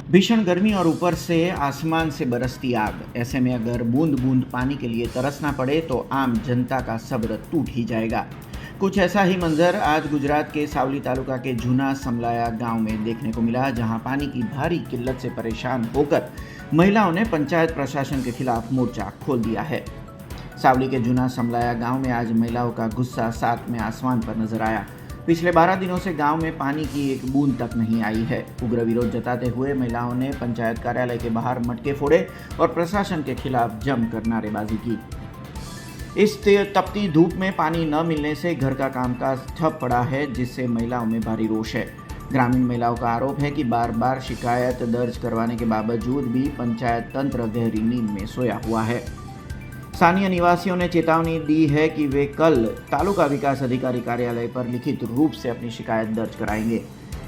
भीषण गर्मी और ऊपर से आसमान से बरसती आग। ऐसे में अगर बूंद बूंद पानी के लिए तरसना पड़े तो आम जनता का सब्र टूट ही जाएगा। कुछ ऐसा ही मंजर आज गुजरात के सावली तालुका के जूना समलाया गांव में देखने को मिला, जहां पानी की भारी किल्लत से परेशान होकर महिलाओं ने पंचायत प्रशासन के खिलाफ मोर्चा खोल दिया है। सावली के जूना समलाया गांव में आज महिलाओं का गुस्सा साथ में आसमान पर नजर आया। पिछले 12 दिनों से गांव में पानी की एक बूंद तक नहीं आई है। उग्र विरोध जताते हुए महिलाओं ने पंचायत कार्यालय के बाहर मटके फोड़े और प्रशासन के खिलाफ जमकर नारेबाजी की। इस तपती धूप में पानी न मिलने से घर का कामकाज ठप पड़ा है, जिससे महिलाओं में भारी रोष है। ग्रामीण महिलाओं का आरोप है कि बार बार शिकायत दर्ज करवाने के बावजूद भी पंचायत तंत्र गहरी नींद में सोया हुआ है। स्थानीय निवासियों ने चेतावनी दी है कि वे कल तालुका विकास अधिकारी कार्यालय पर लिखित रूप से अपनी शिकायत दर्ज कराएंगे।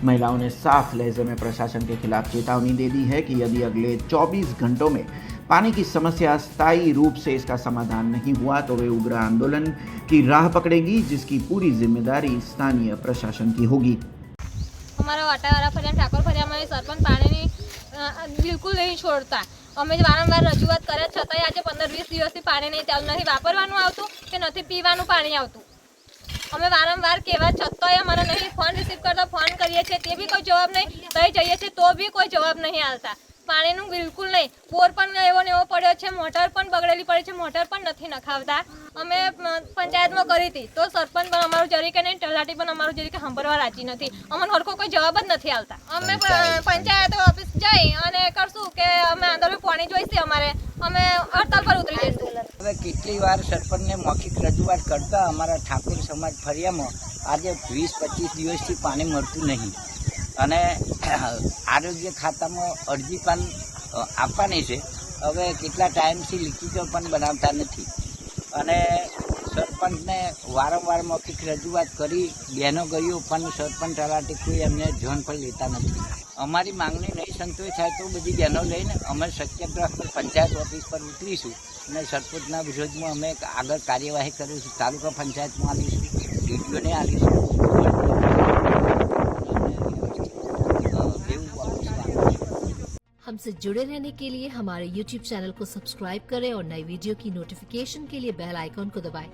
महिलाओं ने साफ लहजे में प्रशासन के खिलाफ चेतावनी दे दी है कि यदि अगले 24 घंटों में पानी की समस्या स्थायी रूप से इसका समाधान नहीं हुआ तो वे उग्र आंदोलन की राह पकड़ेगी, जिसकी पूरी जिम्मेदारी स्थानीय प्रशासन की होगी। हमारा वाटावाड़ा फरिया ठाकुर फरिया में सरपंच पानी बिल्कुल नहीं छोड़ता। અમે વારંવાર રજૂઆત કરે છતાંય આજે 15-20 દિવસથી પાણી નહીં ચાલુ, નથી વાપરવાનું આવતું કે નથી પીવાનું પાણી આવતું। અમે વારંવાર કહેવા છતાંય અમારે નહીં ફોન રિસીવ કરતા, ફોન કરીએ છીએ તે બી કોઈ જવાબ નહીં, તઈ જઈએ છીએ તો બી કોઈ જવાબ નહીં આવતા। પાણીનું બિલકુલ નહીં, બોર પણ એવો ને એવો પડ્યો છે, મોટર પણ બગડેલી પડી છે, મોટર પણ નથી નખાવતા। અમે પંચાયતમાં કરી હતી તો સરપંચ પણ અમારું જરીકે નહીં, તલાટી પણ અમારું જરીકે સાંભળવા રાજી નથી। અમને હરખો કોઈ જવાબ જ નથી આવતા। અમે પંચાયત ઓફિસ જઈ અને કરશું કે અમે અંદર પાણી જોઈશે, અમે હડતાલ પર ઉતરી જઈશું। હવે કેટલી વાર સરપંચને મૌખિક રજૂઆત કરતા અમારા ઠાકોર સમાજ ફરિયામાં આજે 20-25 દિવસથી પાણી મળતું નહીં અને આરોગ્ય ખાતામાં અરજી પણ આપવાની છે। હવે કેટલા ટાઈમથી લિખિતો પણ બનાવતા નથી અને સરપંચને વારંવાર મૌખિક રજૂઆત કરી બહેનો ગયું પણ સરપંચ તલાટી કોઈ એમને ધ્યાન પણ લેતા નથી। અમારી માંગણી નહીં સંતોષ થાય તો બધી બહેનો લઈને અમે સત્યાગ્રહ પર પંચાયત ઓફિસ પર ઉતરીશું અને સરપંચના વિરોધમાં અમે આગળ કાર્યવાહી કરીશું। તાલુકા પંચાયતમાં આવીશું, ડીડીઓને આવીશું। हमसे जुड़े रहने के लिए हमारे YouTube चैनल को सब्सक्राइब करें और नई वीडियो की नोटिफिकेशन के लिए बेल आइकॉन को दबाएं।